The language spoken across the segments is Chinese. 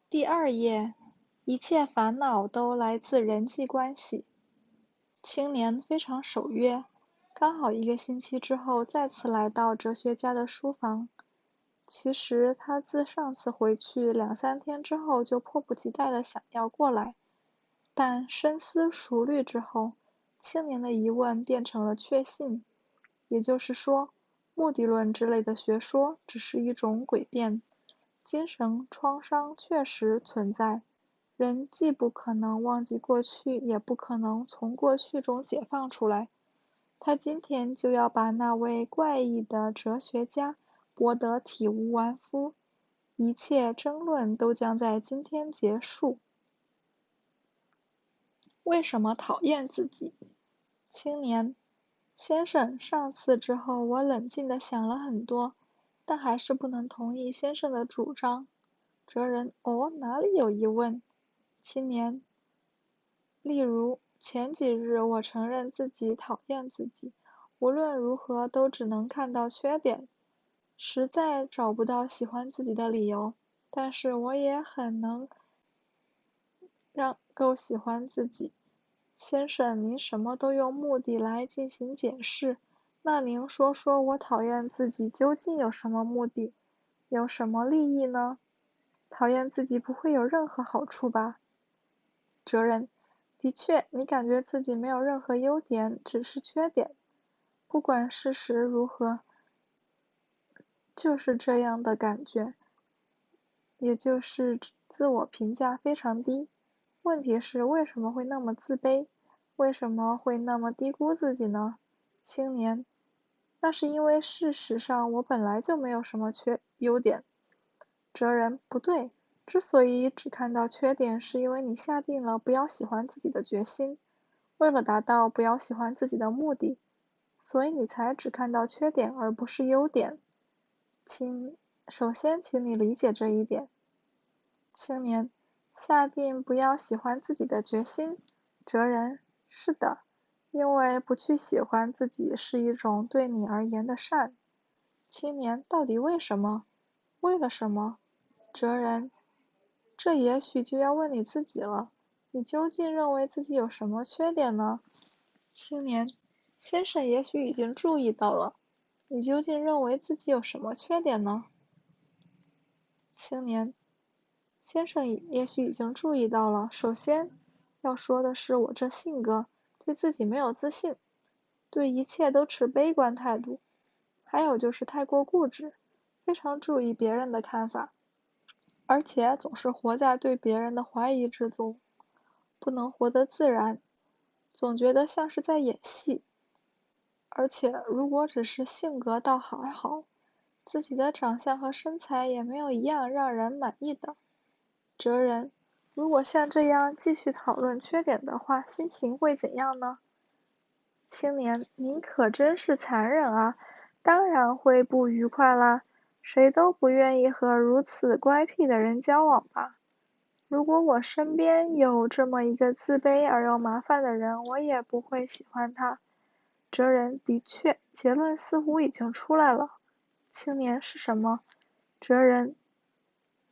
第2页，一切烦恼都来自人际关系。青年非常守约，刚好1个星期之后再次来到哲学家的书房。其实他自上次回去2、3天之后就迫不及待地想要过来，但深思熟虑之后，青年的疑问变成了确信，也就是说，目的论之类的学说只是一种诡辩。精神创伤确实存在，人既不可能忘记过去，也不可能从过去中解放出来。他今天就要把那位怪异的哲学家驳得体无完肤，一切争论都将在今天结束。为什么讨厌自己？青年先生，上次之后我冷静地想了很多，但还是不能同意先生的主张。哲人，哪里有疑问？青年，例如，前几日我承认自己讨厌自己，无论如何都只能看到缺点，实在找不到喜欢自己的理由，但是我也很能够喜欢自己。先生，您什么都用目的来进行解释，那您说说我讨厌自己究竟有什么目的，有什么利益呢？讨厌自己不会有任何好处吧？哲人，的确，你感觉自己没有任何优点，只是缺点。不管事实如何，就是这样的感觉，也就是自我评价非常低。问题是为什么会那么自卑？为什么会那么低估自己呢？青年，那是因为事实上我本来就没有什么优点。哲人，不对，之所以只看到缺点，是因为你下定了不要喜欢自己的决心，为了达到不要喜欢自己的目的，所以你才只看到缺点而不是优点。首先请你理解这一点。青年，下定不要喜欢自己的决心。哲人，是的，因为不去喜欢自己是一种对你而言的善。青年，到底为什么？为了什么？哲人，这也许就要问你自己了，你究竟认为自己有什么缺点呢？青年，先生也许已经注意到了，你究竟认为自己有什么缺点呢？青年，先生也许已经注意到了，首先要说的是我这性格，对自己没有自信，对一切都持悲观态度，还有就是太过固执，非常注意别人的看法，而且总是活在对别人的怀疑之中，不能活得自然，总觉得像是在演戏。而且如果只是性格倒还好，自己的长相和身材也没有一样让人满意的。哲人，如果像这样继续讨论缺点的话，心情会怎样呢？青年，您可真是残忍啊，当然会不愉快啦，谁都不愿意和如此乖僻的人交往吧。如果我身边有这么一个自卑而又麻烦的人，我也不会喜欢他。哲人，的确，结论似乎已经出来了。青年，是什么？哲人，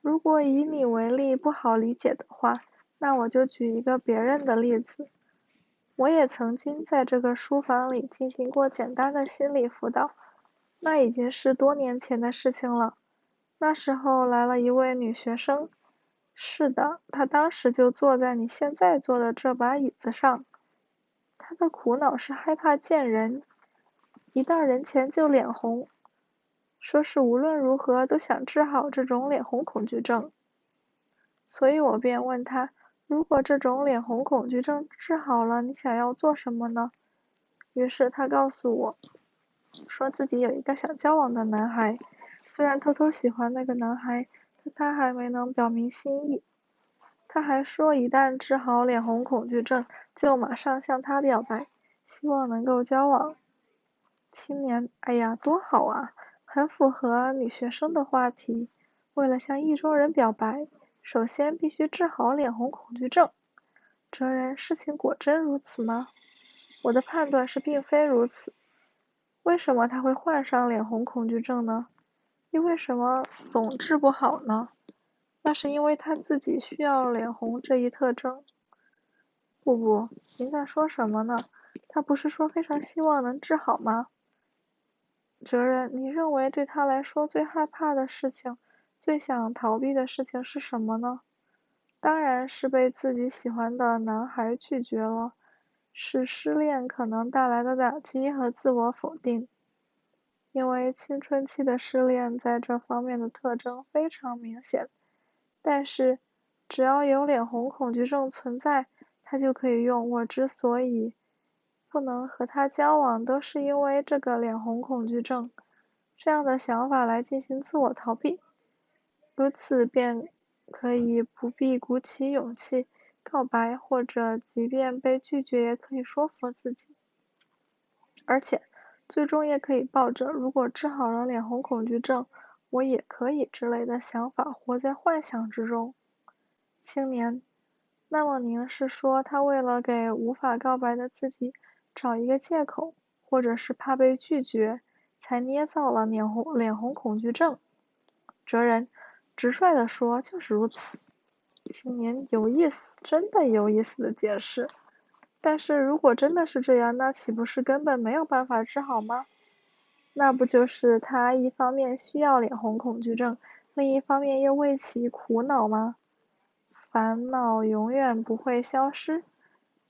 如果以你为例不好理解的话，那我就举一个别人的例子。我也曾经在这个书房里进行过简单的心理辅导，那已经是多年前的事情了。那时候来了一位女学生，是的，她当时就坐在你现在坐的这把椅子上。她的苦恼是害怕见人，一到人前就脸红，说是无论如何都想治好这种脸红恐惧症。所以我便问她，如果这种脸红恐惧症治好了，你想要做什么呢？于是她告诉我，说自己有一个想交往的男孩，虽然偷偷喜欢那个男孩，但她还没能表明心意。她还说一旦治好脸红恐惧症，就马上向他表白，希望能够交往。青年，哎呀，多好啊，很符合女学生的话题。为了向意中人表白，首先必须治好脸红恐惧症。哲人，事情果真如此吗？我的判断是并非如此。为什么他会患上脸红恐惧症呢？又为什么总治不好呢？那是因为他自己需要脸红这一特征。不，您在说什么呢？他不是说非常希望能治好吗？哲人，你认为对他来说最害怕的事情，最想逃避的事情是什么呢？当然是被自己喜欢的男孩拒绝了，是失恋可能带来的打击和自我否定。因为青春期的失恋在这方面的特征非常明显，但是只要有脸红恐惧症存在，他就可以用我之所以不能和他交往都是因为这个脸红恐惧症这样的想法来进行自我逃避，如此便可以不必鼓起勇气告白，或者即便被拒绝也可以说服自己，而且最终也可以抱着如果治好了脸红恐惧症，我也可以之类的想法活在幻想之中。青年，那么您是说他为了给无法告白的自己找一个借口，或者是怕被拒绝，才捏造了脸红恐惧症？哲人，直率地说，就是如此。青年，有意思，真的有意思的解释。但是如果真的是这样，那岂不是根本没有办法治好吗？那不就是他一方面需要脸红恐惧症，另一方面又为其苦恼吗？烦恼永远不会消失。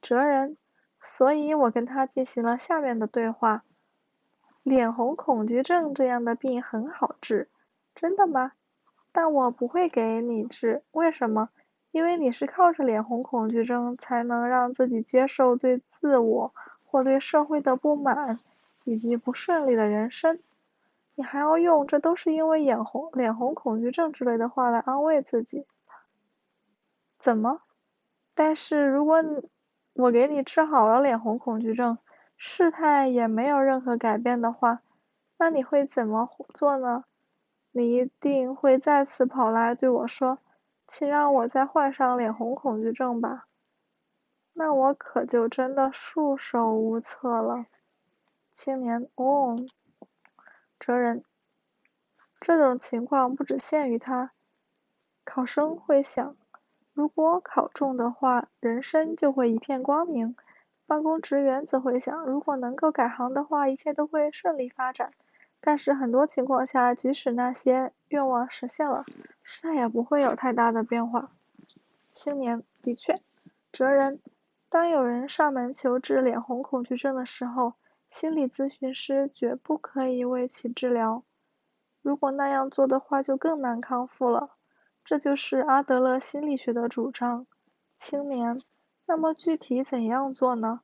哲人，所以我跟他进行了下面的对话。脸红恐惧症这样的病很好治，真的吗？但我不会给你治，为什么？因为你是靠着脸红恐惧症才能让自己接受对自我或对社会的不满，以及不顺利的人生。你还要用这都是因为脸红恐惧症之类的话来安慰自己。怎么？但是如果我给你治好了脸红恐惧症，事态也没有任何改变的话，那你会怎么做呢？你一定会再次跑来对我说，请让我再患上脸红恐惧症吧。那我可就真的束手无策了。青年，哦，哲人，这种情况不只限于他。考生会想，如果考中的话，人生就会一片光明。办公职员则会想，如果能够改行的话，一切都会顺利发展。但是很多情况下，即使那些愿望实现了，事态也不会有太大的变化。青年，的确，哲人，当有人上门求治脸红恐惧症的时候，心理咨询师绝不可以为其治疗。如果那样做的话，就更难康复了。这就是阿德勒心理学的主张。青年，那么具体怎样做呢？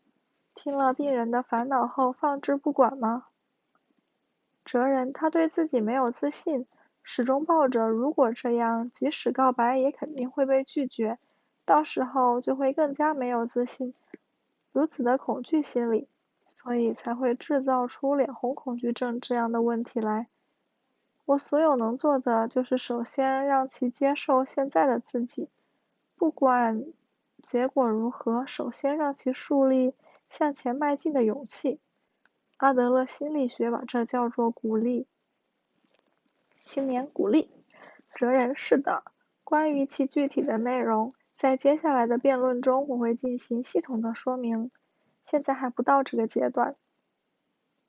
听了病人的烦恼后放置不管吗？哲人，他对自己没有自信，始终抱着如果这样，即使告白也肯定会被拒绝，到时候就会更加没有自信，如此的恐惧心理，所以才会制造出脸红恐惧症这样的问题来。我所有能做的就是首先让其接受现在的自己，不管结果如何，首先让其树立向前迈进的勇气。阿德勒心理学把这叫做鼓励。青年鼓励。哲人，是的，关于其具体的内容，在接下来的辩论中我会进行系统的说明，现在还不到这个阶段。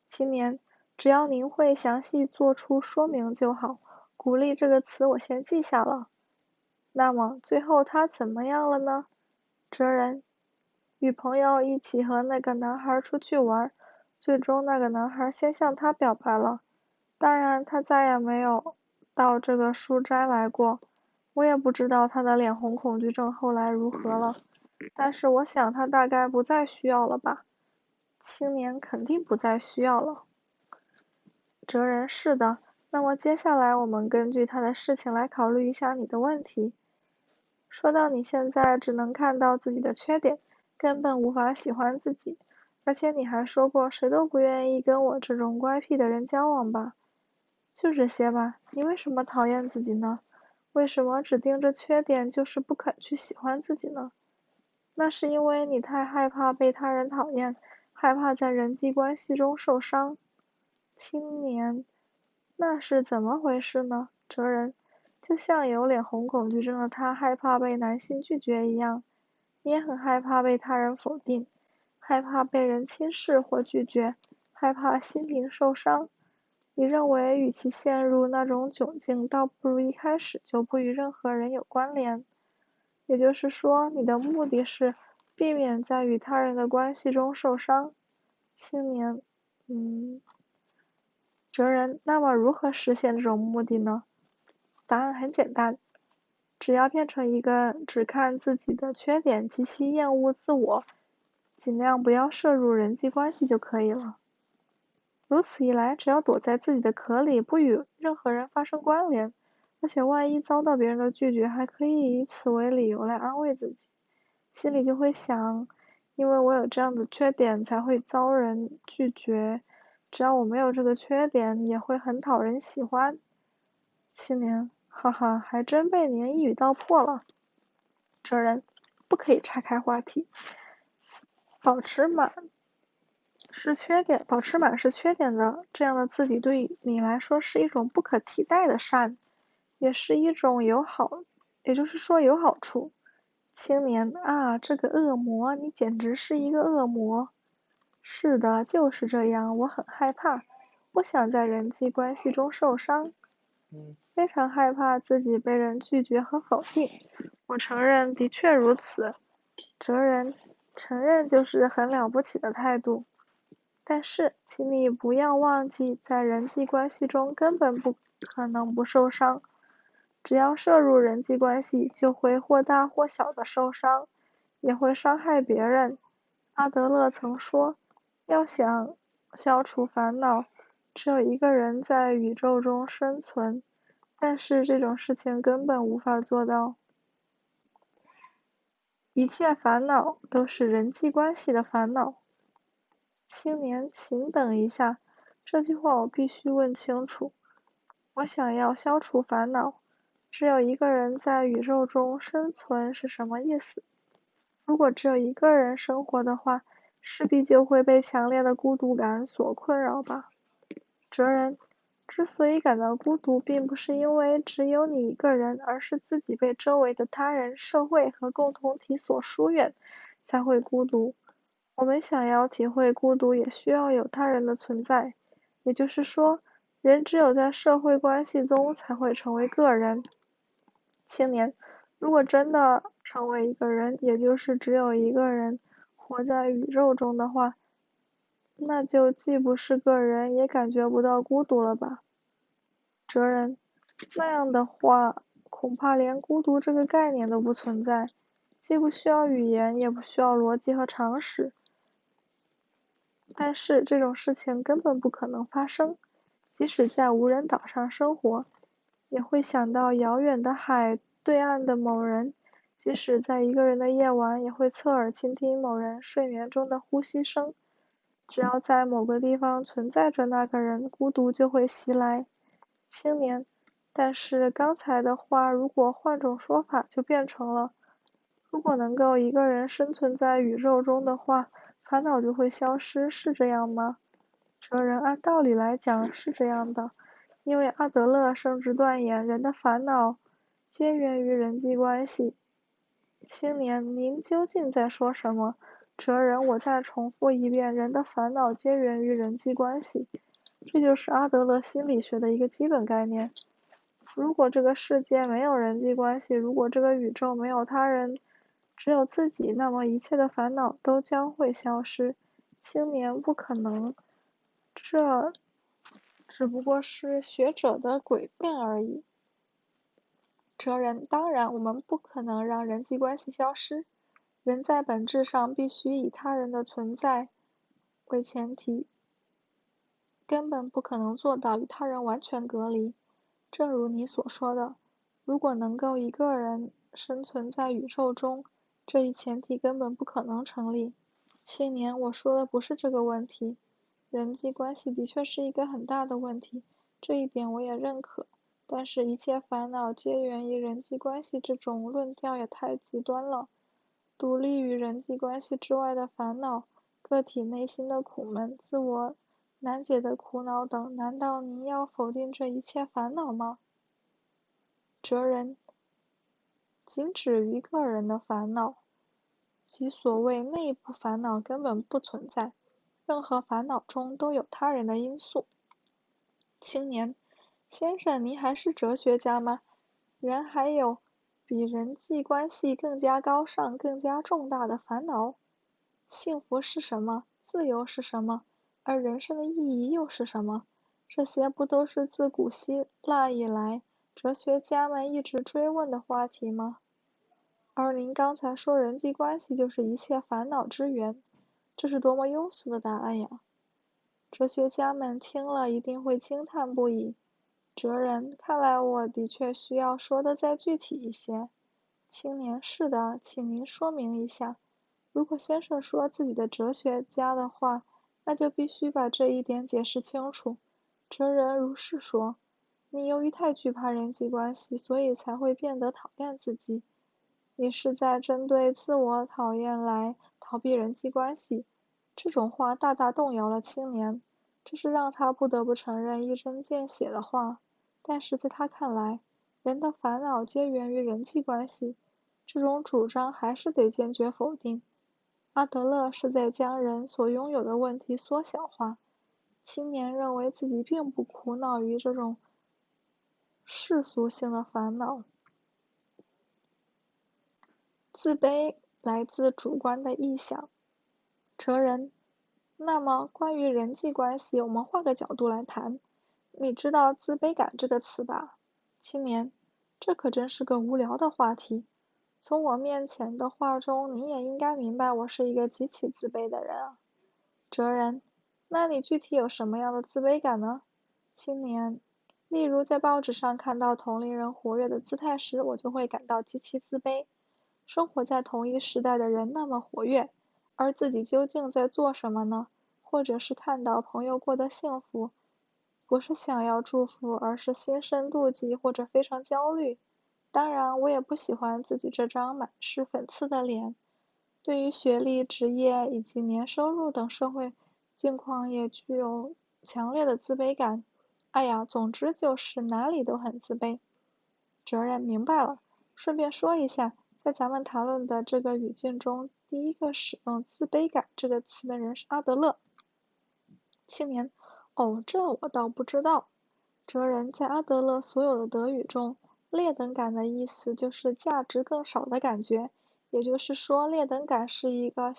青年，只要您会详细做出说明就好，鼓励这个词我先记下了。那么最后他怎么样了呢？哲人，与朋友一起和那个男孩出去玩，最终那个男孩先向他表白了。当然他再也没有到这个书斋来过，我也不知道他的脸红恐惧症后来如何了，但是我想他大概不再需要了吧。青年，肯定不再需要了。哲人，是的，那么接下来我们根据他的事情来考虑一下你的问题。说到你现在只能看到自己的缺点，根本无法喜欢自己，而且你还说过谁都不愿意跟我这种乖僻的人交往吧？就这些吧，你为什么讨厌自己呢？为什么只盯着缺点就是不肯去喜欢自己呢？那是因为你太害怕被他人讨厌，害怕在人际关系中受伤。青年，那是怎么回事呢？哲人，就像有脸红恐惧症的他害怕被男性拒绝一样，你也很害怕被他人否定，害怕被人轻视或拒绝，害怕心灵受伤。你认为与其陷入那种窘境，倒不如一开始就不与任何人有关联。也就是说，你的目的是避免在与他人的关系中受伤。青年，哲人，那么如何实现这种目的呢？答案很简单，只要变成一个只看自己的缺点、极其厌恶自我，尽量不要涉入人际关系就可以了。如此一来，只要躲在自己的壳里，不与任何人发生关联，而且万一遭到别人的拒绝，还可以以此为理由来安慰自己，心里就会想，因为我有这样的缺点才会遭人拒绝，只要我没有这个缺点，也会很讨人喜欢。青年，哈哈，还真被您一语道破了。哲人，不可以岔开话题。保持满是缺点的，这样的自己对你来说是一种不可替代的善，也是一种友好，也就是说有好处。青年啊，这个恶魔，你简直是一个恶魔。是的，就是这样，我很害怕，不想在人际关系中受伤，非常害怕自己被人拒绝和否定。我承认，的确如此。哲人，承认就是很了不起的态度。但是，请你不要忘记，在人际关系中根本不可能不受伤。只要涉入人际关系，就会或大或小的受伤，也会伤害别人。阿德勒曾说，要想消除烦恼，只有一个人在宇宙中生存，但是这种事情根本无法做到。一切烦恼都是人际关系的烦恼。青年，请等一下，这句话我必须问清楚。我想要消除烦恼，只有一个人在宇宙中生存是什么意思？如果只有一个人生活的话，势必就会被强烈的孤独感所困扰吧。哲人，之所以感到孤独，并不是因为只有你一个人，而是自己被周围的他人、社会和共同体所疏远，才会孤独。我们想要体会孤独，也需要有他人的存在。也就是说，人只有在社会关系中才会成为个人。青年，如果真的成为一个人，也就是只有一个人活在宇宙中的话，那就既不是个人，也感觉不到孤独了吧？哲人，那样的话，恐怕连孤独这个概念都不存在，既不需要语言，也不需要逻辑和常识。但是这种事情根本不可能发生，即使在无人岛上生活，也会想到遥远的海对岸的某人，即使在一个人的夜晚，也会侧耳倾听某人睡眠中的呼吸声。只要在某个地方存在着那个人，孤独就会袭来。青年，但是刚才的话如果换种说法，就变成了，如果能够一个人生存在宇宙中的话，烦恼就会消失，是这样吗？哲人，按道理来讲是这样的，因为阿德勒甚至断言人的烦恼皆源于人际关系。青年，您究竟在说什么？哲人，我再重复一遍，人的烦恼皆源于人际关系，这就是阿德勒心理学的一个基本概念。如果这个世界没有人际关系，如果这个宇宙没有他人，只有自己，那么一切的烦恼都将会消失。青年，不可能，这只不过是学者的诡辩而已。哲人，当然，我们不可能让人际关系消失。人在本质上必须以他人的存在为前提，根本不可能做到与他人完全隔离。正如你所说的，如果能够一个人生存在宇宙中，这一前提根本不可能成立。青年，我说的不是这个问题。人际关系的确是一个很大的问题，这一点我也认可。但是，一切烦恼皆源于人际关系这种论调也太极端了。独立于人际关系之外的烦恼，个体内心的苦闷、自我难解的苦恼等，难道您要否定这一切烦恼吗？哲人仅止于个人的烦恼，即所谓内部烦恼根本不存在，任何烦恼中都有他人的因素。青年，先生，您还是哲学家吗？人还有比人际关系更加高尚、更加重大的烦恼？幸福是什么？自由是什么？而人生的意义又是什么？这些不都是自古希腊以来哲学家们一直追问的话题吗？而您刚才说人际关系就是一切烦恼之源，这是多么庸俗的答案呀！哲学家们听了一定会惊叹不已。哲人，看来我的确需要说得再具体一些。青年，是的，请您说明一下。如果先生说自己的哲学家的话，那就必须把这一点解释清楚。哲人如是说：你由于太惧怕人际关系，所以才会变得讨厌自己。你是在针对自我讨厌来逃避人际关系。这种话大大动摇了青年，这是让他不得不承认一针见血的话。但是在他看来，人的烦恼皆源于人际关系，这种主张还是得坚决否定。阿德勒是在将人所拥有的问题缩小化。青年认为自己并不苦恼于这种世俗性的烦恼。自卑来自主观的臆想。哲人，那么关于人际关系，我们换个角度来谈。你知道自卑感这个词吧？青年，这可真是个无聊的话题。从我面前的话中，你也应该明白我是一个极其自卑的人啊。哲人，那你具体有什么样的自卑感呢？青年，例如在报纸上看到同龄人活跃的姿态时，我就会感到极其自卑。生活在同一时代的人那么活跃，而自己究竟在做什么呢？或者是看到朋友过得幸福，不是想要祝福，而是心生妒忌或者非常焦虑。当然，我也不喜欢自己这张满是粉刺的脸。对于学历、职业以及年收入等社会境况也具有强烈的自卑感。哎呀，总之就是哪里都很自卑。哲人，明白了。顺便说一下，在咱们谈论的这个语境中，第一个使用自卑感这个词的人是阿德勒。青年，哦，这我倒不知道。哲人，在阿德勒所有的德语中，劣等感的意思就是价值更少的感觉，也就是说，劣等感是一个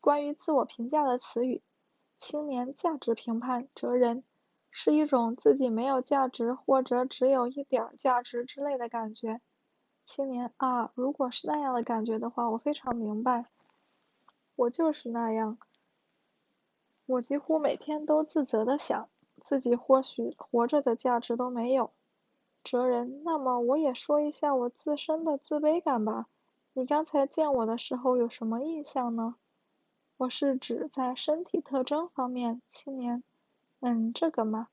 关于自我评价的词语。青年，价值评判。哲人，是一种自己没有价值或者只有一点价值之类的感觉。青年，啊，如果是那样的感觉的话，我非常明白。我就是那样。我几乎每天都自责地想，自己或许活着的价值都没有。哲人，那么我也说一下我自身的自卑感吧。你刚才见我的时候有什么印象呢？我是指在身体特征方面。青年，这个嘛。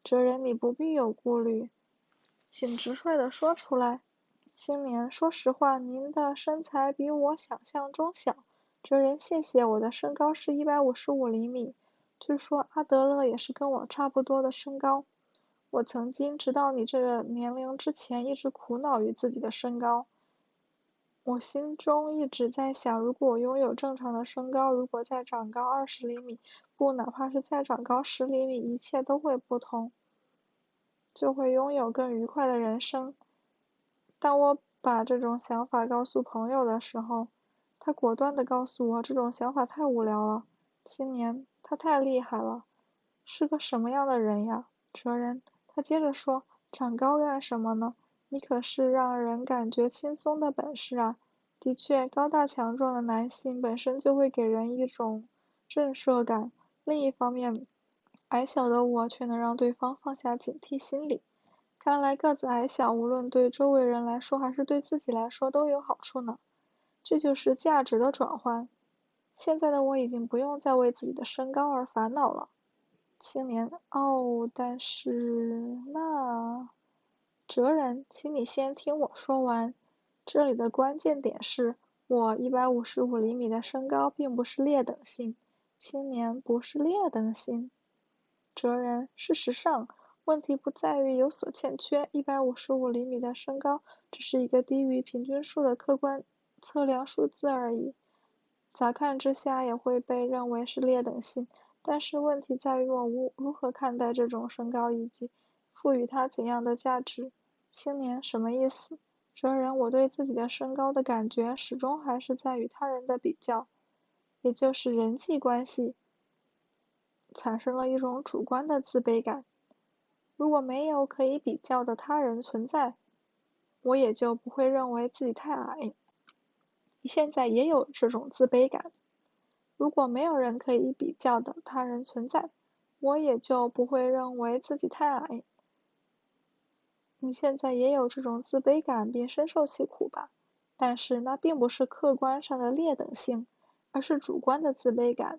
哲人，你不必有顾虑，请直率地说出来。青年，说实话，您的身材比我想象中小。哲人，谢谢，我的身高是155厘米。据说阿德勒也是跟我差不多的身高。我曾经直到你这个年龄之前一直苦恼于自己的身高。我心中一直在想，如果我拥有正常的身高，如果再长高20厘米，不，哪怕是再长高10厘米，一切都会不同，就会拥有更愉快的人生。当我把这种想法告诉朋友的时候，他果断地告诉我，这种想法太无聊了。青年，他太厉害了，是个什么样的人呀？哲人，他接着说，长高干什么呢？你可是让人感觉轻松的本事啊。的确，高大强壮的男性本身就会给人一种震慑感，另一方面，矮小的我却能让对方放下警惕心理。看来个子矮小，无论对周围人来说还是对自己来说都有好处呢。这就是价值的转换。现在的我已经不用再为自己的身高而烦恼了。青年，哦，但是那……哲人，请你先听我说完。这里的关键点是，我155厘米的身高并不是劣等性。青年，不是劣等性。哲人，事实上，问题不在于有所欠缺，155厘米的身高只是一个低于平均数的客观测量数字而已，乍看之下也会被认为是劣等性。但是问题在于我如何看待这种身高以及赋予它怎样的价值。青年什么意思？哲人，我对自己的身高的感觉始终还是在与他人的比较，也就是人际关系产生了一种主观的自卑感。如果没有可以比较的他人存在，我也就不会认为自己太矮。你现在也有这种自卑感。如果没有人可以比较的他人存在，我也就不会认为自己太矮。你现在也有这种自卑感并深受其苦吧？但是那并不是客观上的劣等性，而是主观的自卑感。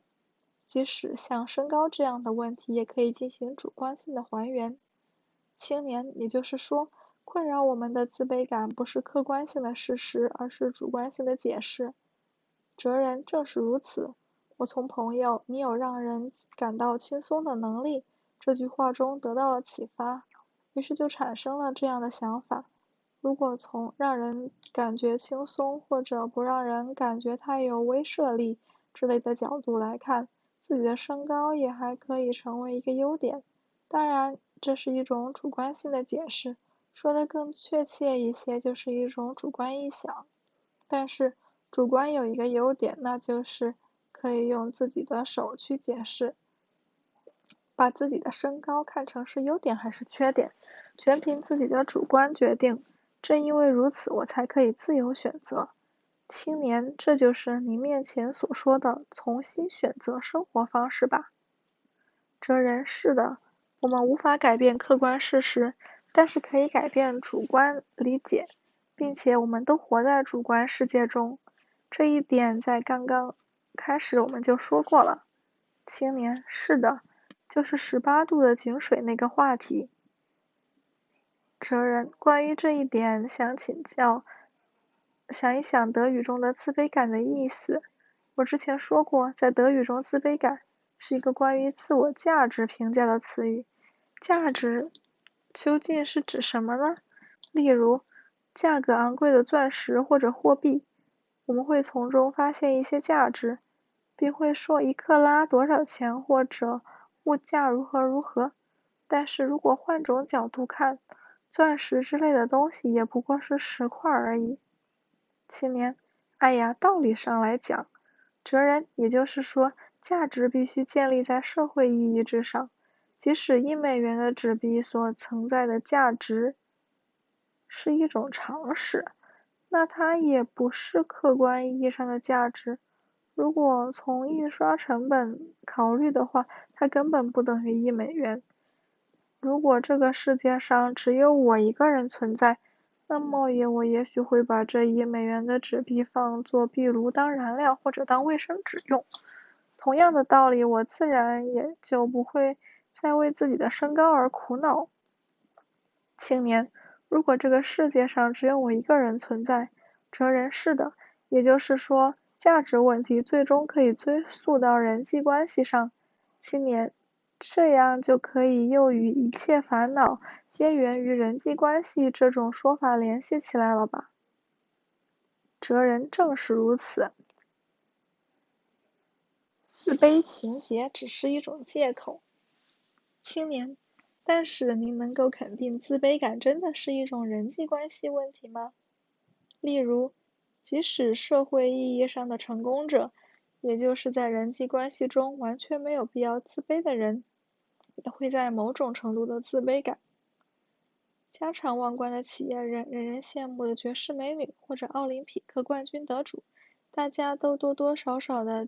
即使像身高这样的问题也可以进行主观性的还原。青年，也就是说，困扰我们的自卑感不是客观性的事实，而是主观性的解释。哲人，正是如此。我从朋友“你有让人感到轻松的能力”这句话中得到了启发，于是就产生了这样的想法。如果从让人感觉轻松或者不让人感觉太有威慑力之类的角度来看，自己的身高也还可以成为一个优点。当然，这是一种主观性的解释，说得更确切一些，就是一种主观臆想。但是主观有一个优点，那就是可以用自己的手去解释，把自己的身高看成是优点还是缺点，全凭自己的主观决定。正因为如此，我才可以自由选择。青年，这就是你面前所说的重新选择生活方式吧？哲人，是的，我们无法改变客观事实，但是可以改变主观理解，并且我们都活在主观世界中。这一点在刚刚开始我们就说过了。青年，是的，就是18度的井水那个话题。哲人，关于这一点想请教，想一想德语中的自卑感的意思。我之前说过，在德语中自卑感是一个关于自我价值评价的词语。价值究竟是指什么呢？例如，价格昂贵的钻石或者货币，我们会从中发现一些价值，并会说1克拉多少钱或者物价如何如何。但是如果换种角度看，钻石之类的东西也不过是10块而已。青年，哎呀，道理上来讲，哲人，也就是说，价值必须建立在社会意义之上。即使1美元的纸币所承载的价值是一种常识，那它也不是客观意义上的价值。如果从印刷成本考虑的话，它根本不等于1美元。如果这个世界上只有我一个人存在，那么我也许会把这1美元的纸币放作壁炉当燃料或者当卫生纸用。同样的道理，我自然也就不会再为自己的身高而苦恼。青年，如果这个世界上只有我一个人存在，哲人，是的，也就是说，价值问题最终可以追溯到人际关系上。青年，这样就可以又与一切烦恼皆源于人际关系这种说法联系起来了吧？哲人，正是如此。自卑情节只是一种借口。青年，但是您能够肯定自卑感真的是一种人际关系问题吗？例如，即使社会意义上的成功者，也就是在人际关系中完全没有必要自卑的人，也会在某种程度的自卑感。家常万贯的企业人人羡慕的绝世美女或者奥林匹克冠军得主，大家都多多少少的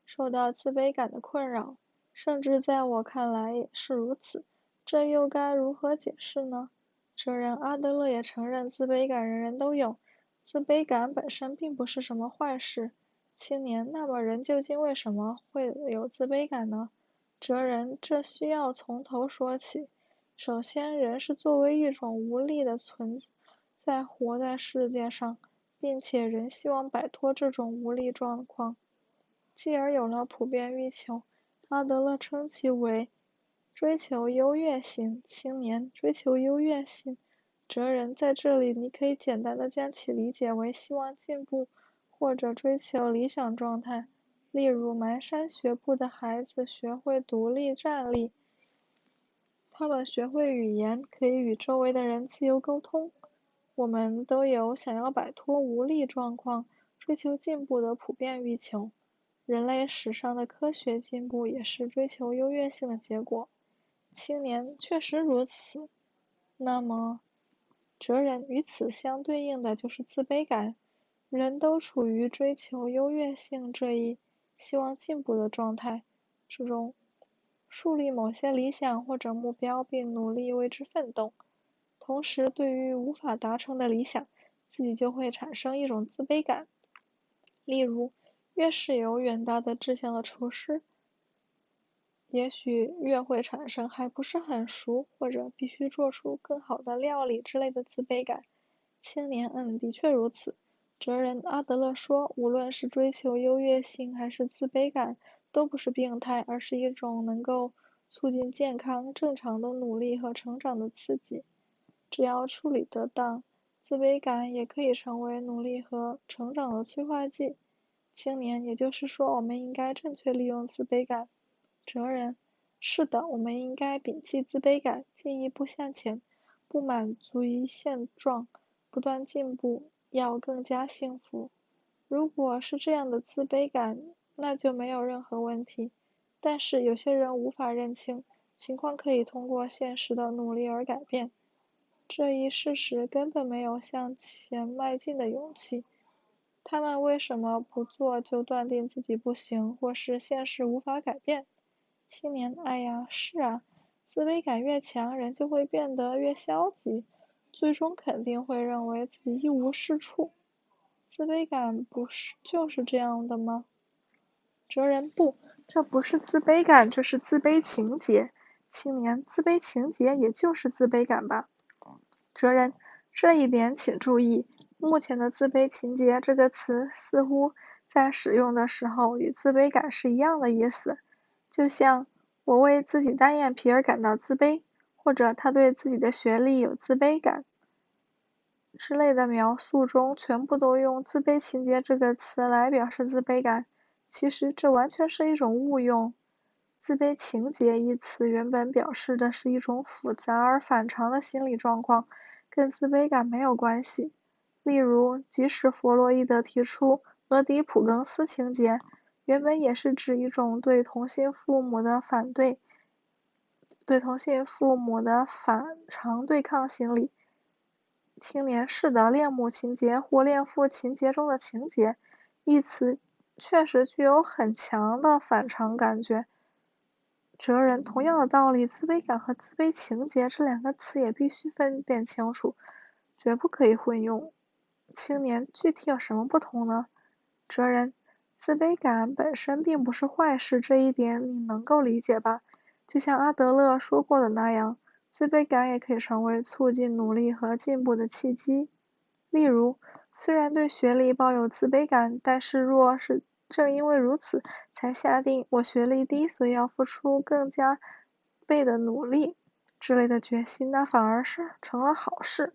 受到自卑感的困扰，甚至在我看来也是如此。这又该如何解释呢？哲人，阿德勒也承认自卑感人人都有，自卑感本身并不是什么坏事。青年，那么人究竟为什么会有自卑感呢？哲人，这需要从头说起。首先，人是作为一种无力的存在活在世界上，并且人希望摆脱这种无力状况，继而有了普遍欲求。阿德勒称其为追求优越性，青年，追求优越性。哲人，在这里你可以简单的将其理解为希望进步或者追求理想状态。例如，蹒跚学步的孩子学会独立站立，他们学会语言，可以与周围的人自由沟通。我们都有想要摆脱无力状况、追求进步的普遍欲求。人类史上的科学进步也是追求优越性的结果。青年，确实如此。那么，哲人，与此相对应的就是自卑感。人都处于追求优越性这一希望进步的状态之中，树立某些理想或者目标并努力为之奋斗。同时，对于无法达成的理想，自己就会产生一种自卑感。例如，越是有远大的志向的厨师，也许越会产生还不是很熟或者必须做出更好的料理之类的自卑感。青年，的确如此。哲人阿德勒说，无论是追求优越性还是自卑感，都不是病态，而是一种能够促进健康、正常的努力和成长的刺激。只要处理得当，自卑感也可以成为努力和成长的催化剂。青年，也就是说，我们应该正确利用自卑感。哲人，是的，我们应该摒弃自卑感，进一步向前，不满足于现状，不断进步，要更加幸福。如果是这样的自卑感，那就没有任何问题。但是有些人无法认清，情况可以通过现实的努力而改变。这一事实根本没有向前迈进的勇气。他们为什么不做就断定自己不行，或是现实无法改变？青年，哎呀，是啊，自卑感越强，人就会变得越消极，最终肯定会认为自己一无是处。自卑感不是就是这样的吗？哲人，不，这不是自卑感，这是自卑情结。青年，自卑情结也就是自卑感吧？哲人，这一点请注意，目前的自卑情结这个词似乎在使用的时候与自卑感是一样的意思，就像我为自己单眼皮而感到自卑，或者他对自己的学历有自卑感之类的描述中，全部都用自卑情结这个词来表示自卑感。其实这完全是一种误用。自卑情结一词原本表示的是一种复杂而反常的心理状况，跟自卑感没有关系。例如，即使弗洛伊德提出俄狄浦更斯情结，原本也是指一种对同性父母的反常对抗心理。青年，是的，恋母情结或恋父情结中的情结一词确实具有很强的反常感觉。哲人，同样的道理，自卑感和自卑情结这两个词也必须分辨清楚，绝不可以混用。青年，具体有什么不同呢？哲人，自卑感本身并不是坏事，这一点你能够理解吧？就像阿德勒说过的那样，自卑感也可以成为促进努力和进步的契机。例如，虽然对学历抱有自卑感，但是若是正因为如此，才下定我学历低，所以要付出更加倍的努力之类的决心，那反而是成了好事。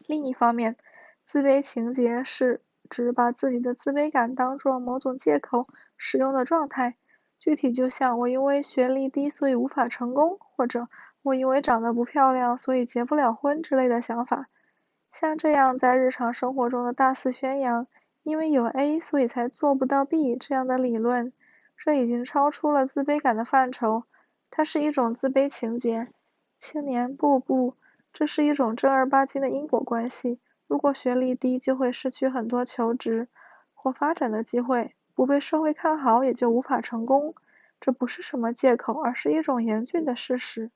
另一方面，自卑情结是指把自己的自卑感当作某种借口使用的状态，具体就像我因为学历低所以无法成功，或者我因为长得不漂亮所以结不了婚之类的想法。像这样在日常生活中的大肆宣扬，因为有 A 所以才做不到 B 这样的理论，这已经超出了自卑感的范畴，它是一种自卑情结。青年，不，这是一种正儿八经的因果关系。如果学历低，就会失去很多求职或发展的机会，不被社会看好也就无法成功。这不是什么借口，而是一种严峻的事实。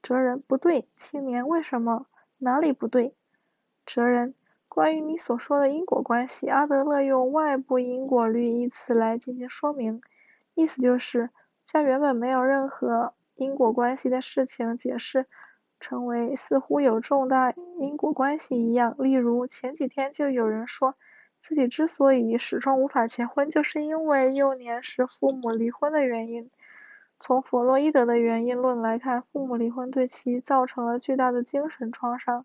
哲人，不对。青年，为什么？哪里不对？哲人，关于你所说的因果关系，阿德勒用外部因果律一词来进行说明，意思就是将原本没有任何因果关系的事情解释成为似乎有重大因果关系一样。例如，前几天就有人说自己之所以始终无法结婚，就是因为幼年时父母离婚的原因。从弗洛伊德的原因论来看，父母离婚对其造成了巨大的精神创伤。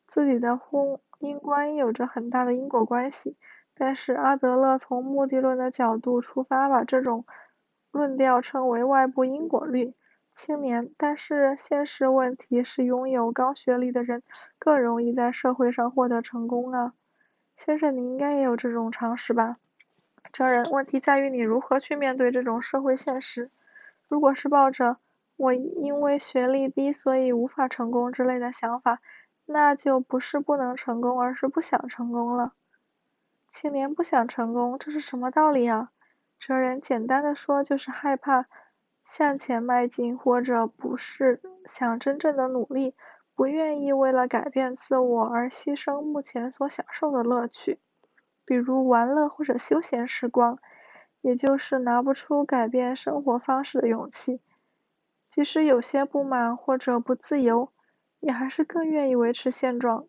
自己的婚姻观有着很大的因果关系，但是阿德勒从目的论的角度出发，把这种论调称为外部因果律。青年，但是现实问题是拥有高学历的人更容易在社会上获得成功啊。先生，你应该也有这种常识吧？哲人，问题在于你如何去面对这种社会现实。如果是抱着我因为学历低所以无法成功之类的想法，那就不是不能成功，而是不想成功了。青年不想成功，这是什么道理啊？哲人简单的说就是害怕向前迈进，或者不是想真正的努力，不愿意为了改变自我而牺牲目前所享受的乐趣，比如玩乐或者休闲时光，也就是拿不出改变生活方式的勇气。即使有些不满或者不自由，也还是更愿意维持现状，